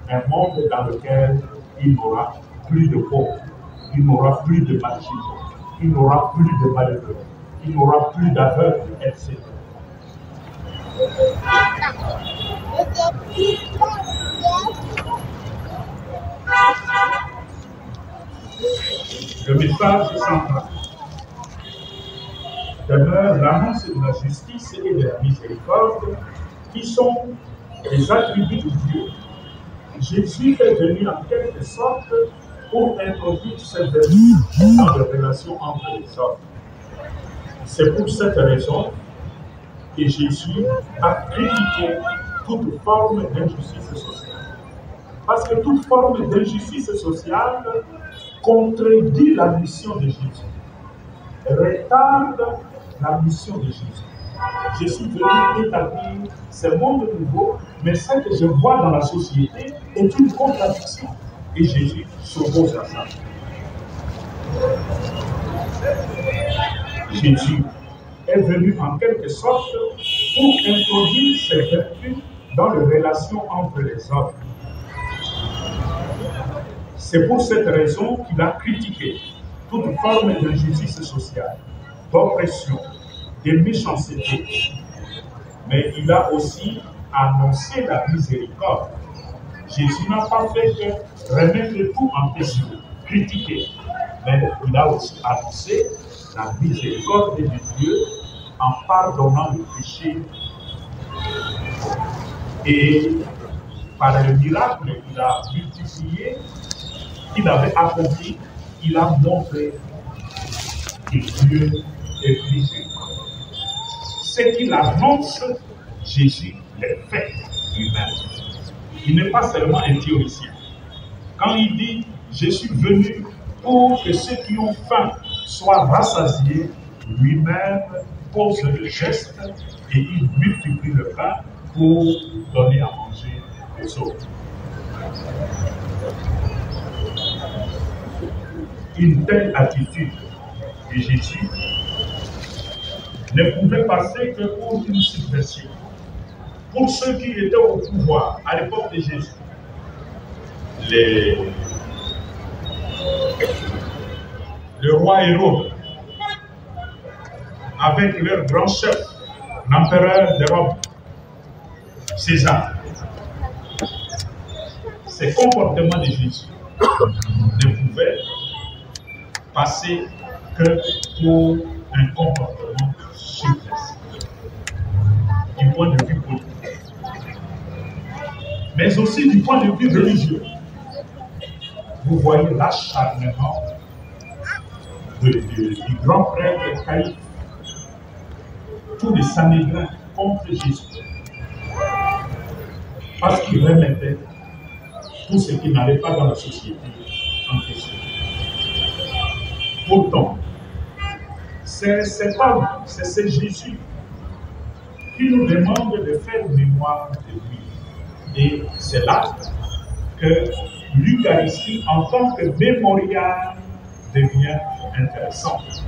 un monde dans lequel il n'y aura plus de pauvres, il n'y aura plus de marchands, il n'y aura plus de malheureux, il n'y aura plus d'aveugles, etc. le message central demeure l'annonce de la justice et de la miséricorde qui sont les attributs de Dieu. Jésus est venu en quelque sorte pour introduire cette vertu dans les relations entre les hommes. C'est pour cette raison que Jésus a critiqué toute forme d'injustice sociale. Parce que toute forme d'injustice sociale contredit la mission de Jésus, retarde la mission de Jésus. Je suis venu établir ce monde nouveau, mais ce que je vois dans la société est une contradiction. Et Jésus s'oppose à ça. Jésus est venu en quelque sorte pour introduire ses vertus dans les relations entre les hommes. C'est pour cette raison qu'il a critiqué toute forme d'injustice sociale, d'oppression, de méchanceté. Mais il a aussi annoncé la miséricorde. Jésus n'a pas fait que remettre tout en question, critiquer, mais il a aussi annoncé la miséricorde de Dieu en pardonnant le péché. Et par le miracle qu'il a multiplié, qu'il avait accompli, il a montré que Dieu est miséricordieux. Ce qu'il annonce, Jésus le fait lui-même. Il n'est pas seulement un théoricien. Quand il dit « Je suis venu pour que ceux qui ont faim soient rassasiés », lui-même pose le geste et il multiplie le pain pour donner à manger aux autres. Une telle attitude de Jésus ne pouvait passer que pour une subversion. Pour ceux qui étaient au pouvoir à l'époque de Jésus, le roi Hérode, avec leur grand chef, l'empereur de Rome, César, ces comportements de Jésus ne pouvaient passer que pour un comportement subversif du point de vue politique, mais aussi du point de vue religieux. Vous voyez l'acharnement du grand prêtre Caïphe, tous les Sanhédrins contre Jésus, parce qu'il remettait tout ce qui n'allait pas dans la société en question. Pourtant, c'est cet homme, c'est ce Jésus qui nous demande de faire mémoire de lui. Et c'est là que l'Eucharistie en tant que mémorial devient intéressante.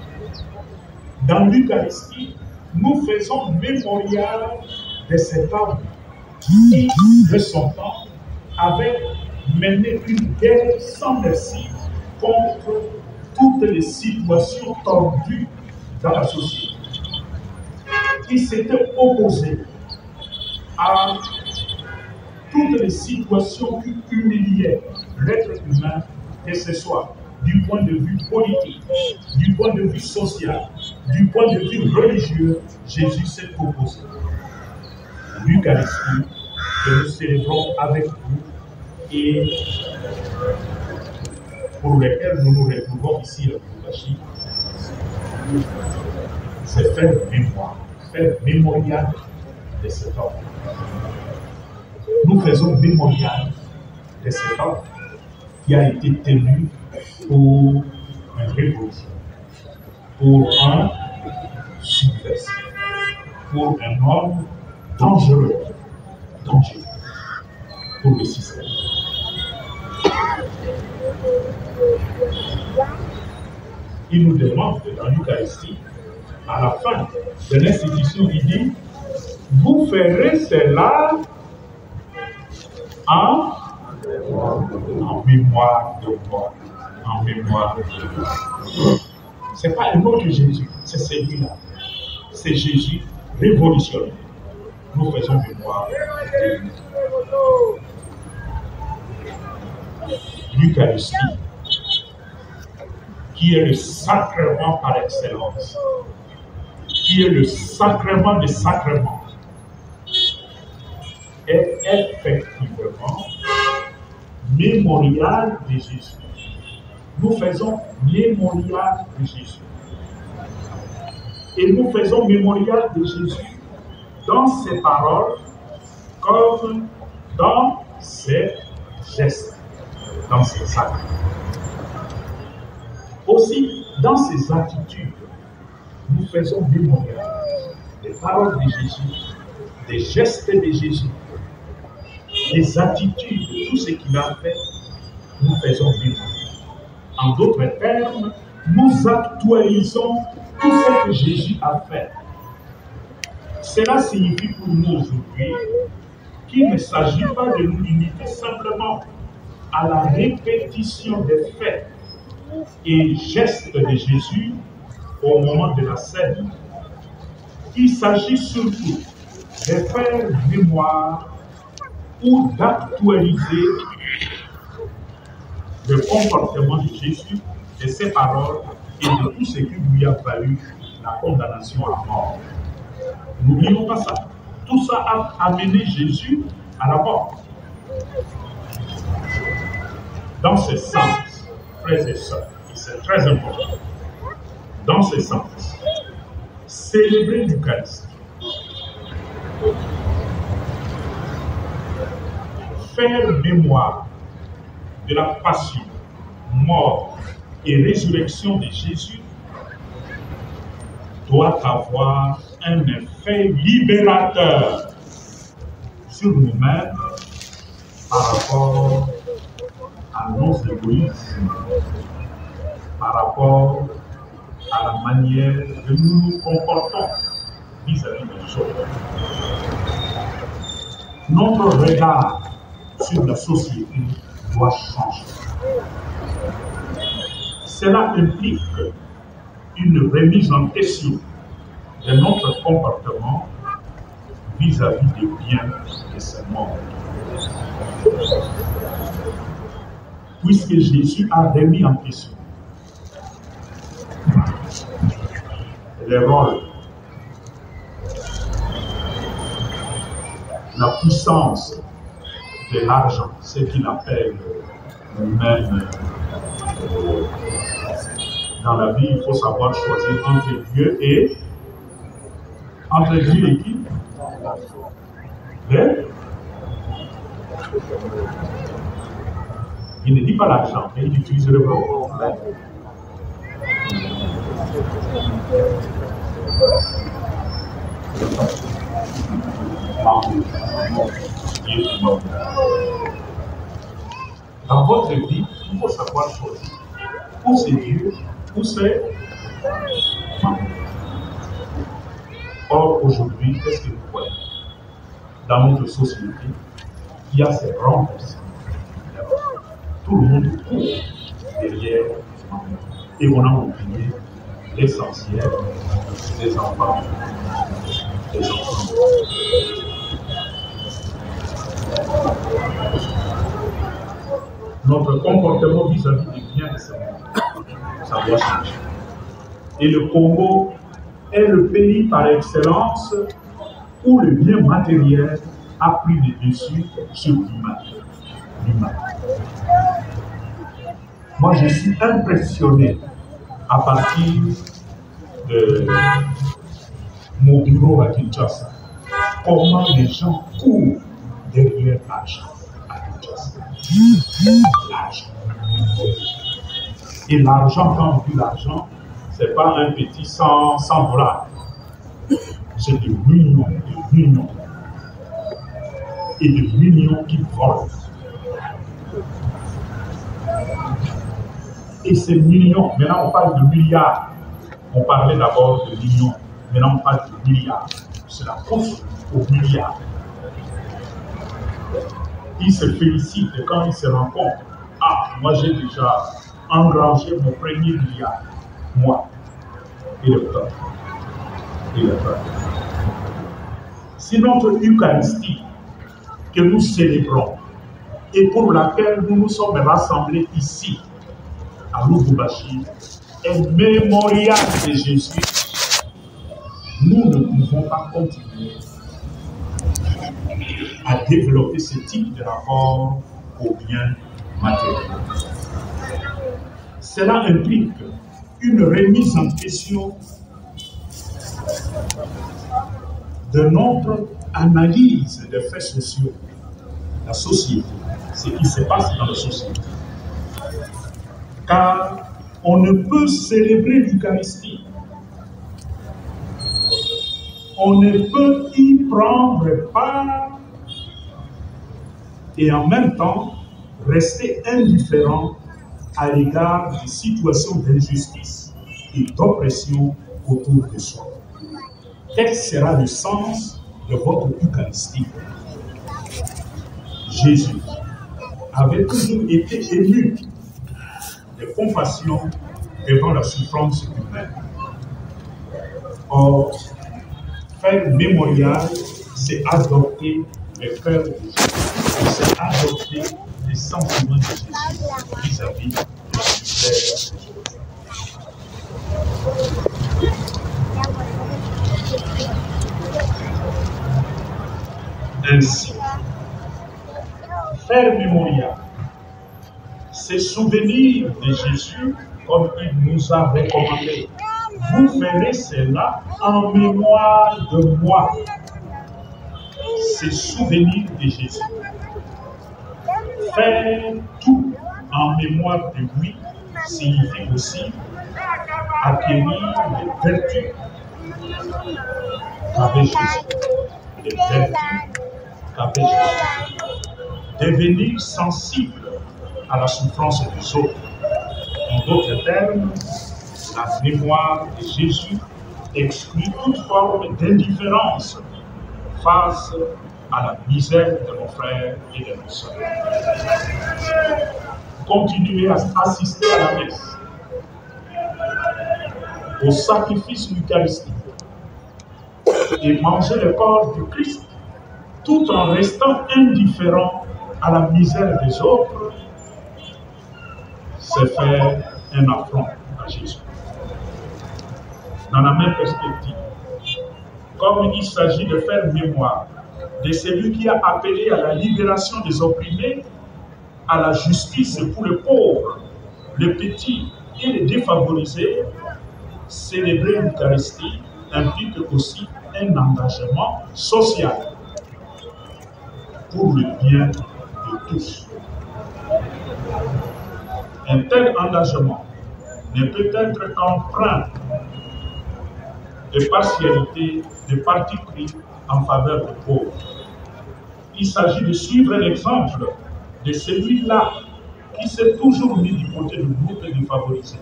Dans l'Eucharistie, nous faisons mémorial de cet homme qui, de son temps, avait mené une guerre sans merci contre toutes les situations tordues dans la société. Il s'était opposé à toutes les situations qui humiliaient l'être humain, que ce soit du point de vue politique, du point de vue social, du point de vue religieux. Jésus s'est opposé. L'Eucharistie que nous célébrons avec vous et pour lesquels nous nous retrouvons ici à Lubumbashi, c'est faire mémorial de cet homme. Nous faisons mémorial de cet homme qui a été tenu pour une révolution, pour un subversif, pour un homme dangereux pour le système. Il nous demande dans l'Eucharistie, à la fin de l'institution, il dit « Vous ferez cela en mémoire de moi. » En mémoire de moi. Ce n'est pas un autre Jésus, c'est celui-là. C'est Jésus révolutionnaire. Nous faisons mémoire de lui. L'Eucharistie qui est le sacrement par excellence, qui est le sacrement des sacrements, est effectivement mémorial de Jésus. Nous faisons mémorial de Jésus. Et nous faisons mémorial de Jésus dans ses paroles comme dans ses gestes, dans ses actes. Aussi, dans ses attitudes, nous faisons mémorial des paroles de Jésus, des gestes de Jésus, des attitudes, tout ce qu'il a fait, nous faisons mémorial. En d'autres termes, nous actualisons tout ce que Jésus a fait. Cela signifie pour nous aujourd'hui qu'il ne s'agit pas de nous limiter simplement à la répétition des faits et gestes de Jésus au moment de la scène. Il s'agit surtout de faire mémoire ou d'actualiser le comportement de Jésus, de ses paroles et de tout ce qui lui a valu la condamnation à mort. N'oublions pas ça. Tout ça a amené Jésus à la mort. Dans ce sens, frères et sœurs, et c'est très important, dans ce sens, célébrer l'Eucharistie, faire mémoire de la passion, mort et résurrection de Jésus doit avoir un effet libérateur sur nous-mêmes par rapport à nos égoïsmes, par rapport à la manière que nous nous comportons vis-à-vis des autres. Notre regard sur la société doit changer. Cela implique une remise en question de notre comportement vis-à-vis des biens de ce monde. Puisque Jésus a remis en question les rôles, la puissance de l'argent, ce qu'il appelle lui-même dans la vie, il faut savoir choisir entre Dieu et qui? Il ne dit pas l'argent, mais il utilise le mot. Dans votre vie, il faut savoir choisir. Où c'est Dieu, où c'est maman. Or, aujourd'hui, qu'est-ce que vous voyez? Dans notre société, il y a ces grands personnes. Tout le monde court derrière maman. Et on a oublié l'essentiel des enfants. Notre comportement vis-à-vis des biens de ce monde, ça doit changer. Et le Congo est le pays par excellence où le bien matériel a pris le dessus sur l'humain. Moi, je suis impressionné à partir de mon bureau à Kinshasa, comment les gens courent derrière l'argent à Kinshasa. L'argent. Et l'argent, quand on dit l'argent, ce n'est pas un petit 100 $. C'est des millions et des millions qui volent. Et ces millions, maintenant on parle de milliards. On parlait d'abord de millions, maintenant on parle de milliards. C'est la course aux milliards. Ils se félicitent quand ils se rendent compte. Ah, moi j'ai déjà engrangé mon premier milliard. Moi. Et le peuple. C'est notre Eucharistie que nous célébrons et pour laquelle nous nous sommes rassemblés ici, à Lubumbashi, est mémorial de Jésus, nous ne pouvons pas continuer à développer ce type de rapport au bien matériel. Cela implique une remise en question de notre analyse des faits sociaux, la société, ce qui se passe dans la société. Car on ne peut célébrer l'Eucharistie, on ne peut y prendre part et en même temps rester indifférent à l'égard des situations d'injustice et d'oppression autour de soi. Quel sera le sens de votre Eucharistie? Jésus avait toujours été ému de compassion devant la souffrance humaine. Or, faire mémorial, c'est adopter le cœur de Jésus, c'est adopter les sentiments de Jésus vis-à-vis du mystère. Ainsi, faire mémorial, c'est souvenir de Jésus comme il nous a recommandé. Vous ferez cela en mémoire de moi. C'est souvenir de Jésus. Faire tout en mémoire de lui signifie aussi acquérir les vertus qu'avait Jésus. Les vertus qu'avait Jésus. Devenir sensible à la souffrance des autres. En d'autres termes, la mémoire de Jésus exclut toute forme d'indifférence face à la misère de nos frères et de nos sœurs. Continuez à assister à la messe, au sacrifice eucharistique et manger le corps du Christ tout en restant indifférent à la misère des autres, c'est faire un affront à Jésus. Dans la même perspective, comme il s'agit de faire mémoire de celui qui a appelé à la libération des opprimés, à la justice pour les pauvres, les petits et les défavorisés, célébrer l'Eucharistie implique aussi un engagement social pour le bien de tous. Un tel engagement ne peut être qu'empreint de partialité, de parti pris en faveur des pauvres. Il s'agit de suivre l'exemple de celui-là qui s'est toujours mis du côté du groupe défavorisé,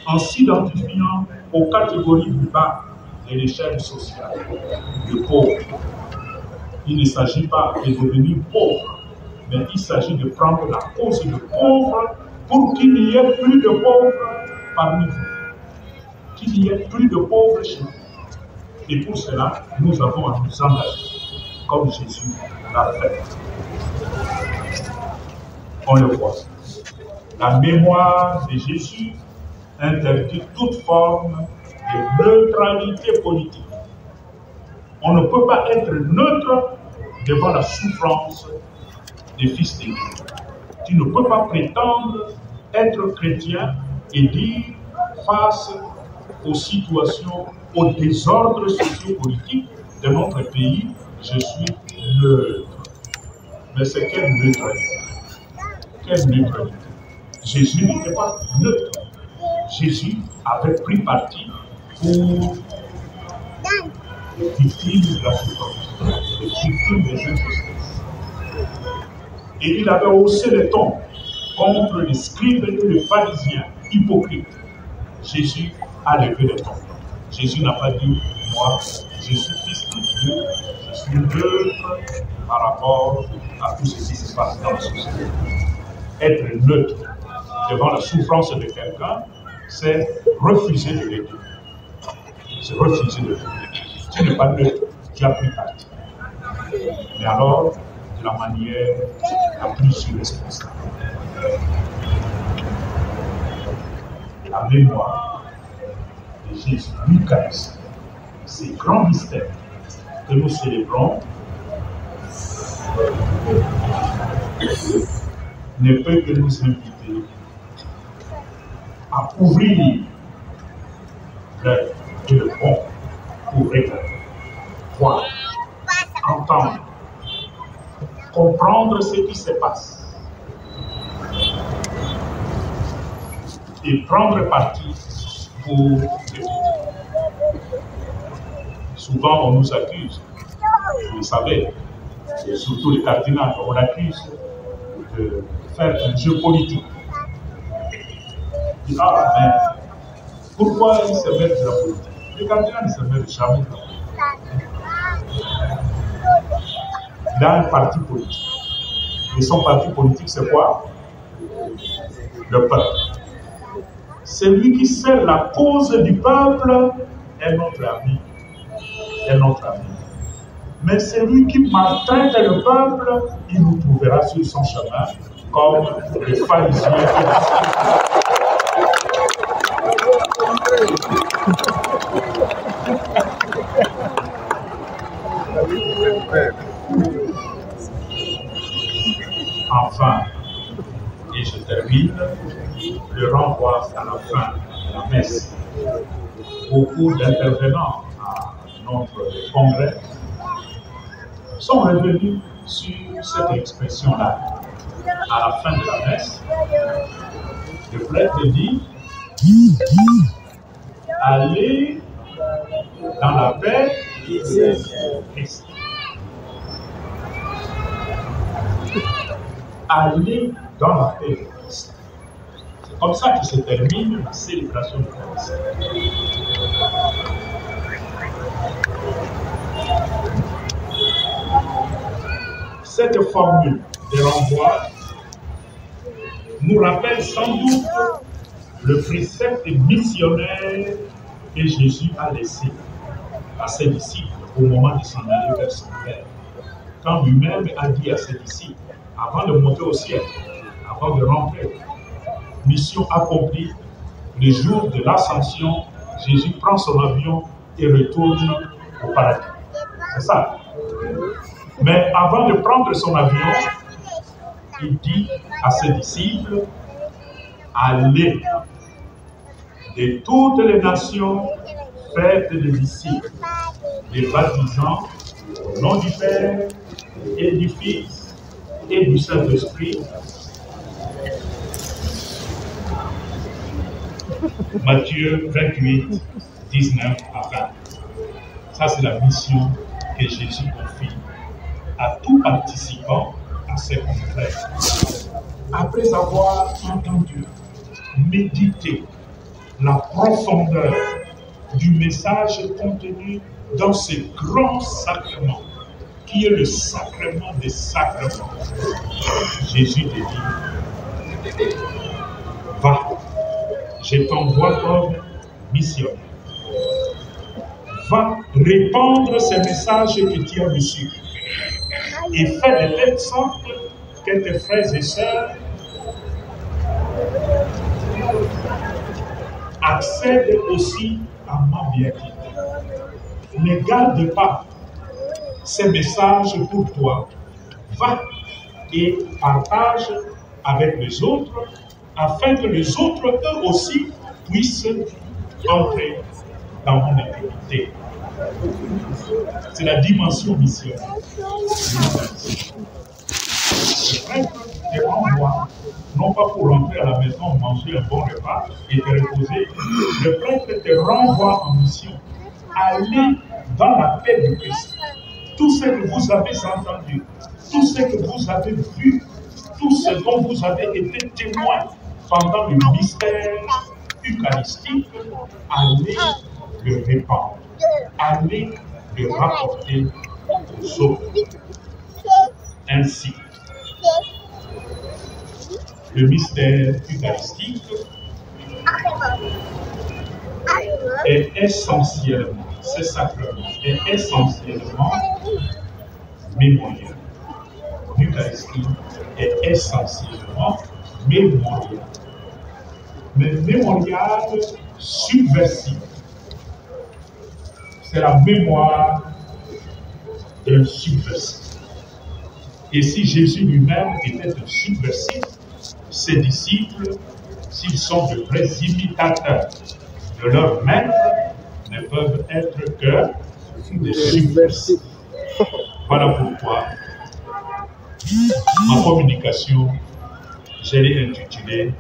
en s'identifiant aux catégories du bas de l'échelle sociale, de pauvres. Il ne s'agit pas de devenir pauvre, mais il s'agit de prendre la cause des pauvres pour qu'il n'y ait plus de pauvres parmi vous, qu'il n'y ait plus de pauvres chez vous. Et pour cela, nous avons à nous engager, comme Jésus l'a fait. On le voit. La mémoire de Jésus interdit toute forme de neutralité politique. On ne peut pas être neutre devant la souffrance des fils de Dieu. Tu ne peux pas prétendre être chrétien et dire face aux situations, aux désordres sociopolitiques de notre pays, je suis neutre. Mais c'est quelle neutralité? Quelle neutralité? Jésus n'était pas neutre. Jésus avait pris parti pour les victimes de la souffrance, les victimes des injustices. Et il avait haussé le ton contre les scribes et les pharisiens hypocrites. Jésus a levé le ton. Jésus n'a pas dit, moi, je suis fils de Dieu, je suis neutre par rapport à tout ce qui se passe dans la société. Être neutre devant la souffrance de quelqu'un, c'est refuser de l'aider. C'est refuser de l'aider. Tu n'es pas neutre, tu as pris parti. Mais alors, de la manière la plus irresponsable. la mémoire de Jésus, l'Eucharistie. Ces grands mystères que nous célébrons ne peut que nous inviter à ouvrir l'œil et le bon pour regarder, voir, entendre, comprendre ce qui se passe et prendre parti pour le bien. Souvent, on nous accuse, vous le savez, et surtout les cardinals, on l'accuse de faire un jeu politique. Il dit, ah, mais pourquoi ils se mettent de la politique? Les cardinals ne se mettent jamais de la politique. Il a un parti politique. Et son parti politique, c'est quoi? Le peuple. Celui qui sert la cause du peuple est notre ami. Est notre ami. Mais celui qui maltraite le peuple, il nous trouvera sur son chemin, comme les pharisiens. Enfin, et je termine, le renvoi à la fin de la messe. Beaucoup d'intervenants à notre congrès sont revenus sur cette expression-là. À la fin de la messe, le prêtre dit « Allez dans la paix de Christ ». Aller dans la paix de Christ. C'est comme ça que se termine la célébration de Christ. Cette formule de renvoi nous rappelle sans doute le précepte missionnaire que Jésus a laissé à ses disciples au moment de s'en aller vers son Père. Quand lui-même a dit à ses disciples, avant de monter au ciel, avant de rentrer, mission accomplie, le jour de l'ascension, Jésus prend son avion et retourne au paradis. C'est ça. Mais avant de prendre son avion, il dit à ses disciples, allez de toutes les nations, faites des disciples, les baptisant au nom du Père et du Fils et du Saint-Esprit. Matthieu 28, 19 à 20. Ça, c'est la mission que Jésus confie à tout participant à ce congrès. Après avoir entendu, médité la profondeur du message contenu dans ce grand sacrement, qui est le sacrement des sacrements, Jésus te dit, va, je t'envoie comme missionnaire. Va répandre ces messages que tu as reçus et fais de telle sorte que tes frères et sœurs accèdent aussi à ma béatitude. Ne garde pas ces messages pour toi. Va et partage avec les autres afin que les autres, eux aussi, puissent entrer dans mon intimité. C'est la dimension missionnaire. Le prêtre te renvoie, non pas pour rentrer à la maison, manger un bon repas et te reposer. Le prêtre te renvoie en mission. Allez dans la paix de Christ. Tout ce que vous avez entendu, tout ce que vous avez vu, tout ce dont vous avez été témoin pendant le mystère eucharistique, allez le répandre, allez le rapporter aux autres. Ainsi, le mystère eucharistique est essentiellement, ce sacrement est essentiellement mémorial. L'Eucharistie est essentiellement mémorial. mais mémorial subversif. C'est la mémoire d'un subversif. Et si Jésus lui-même était un subversif, ses disciples, s'ils sont de vrais imitateurs de leur maître, ne peuvent être que des subversifs. Voilà pourquoi ma communication, je l'ai intitulée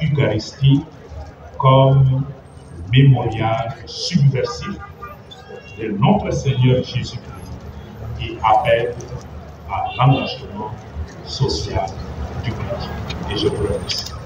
Eucharistie comme mémorial subversif de notre Seigneur Jésus-Christ qui appelle à l'engagement social du chrétien. Et je vous remercie.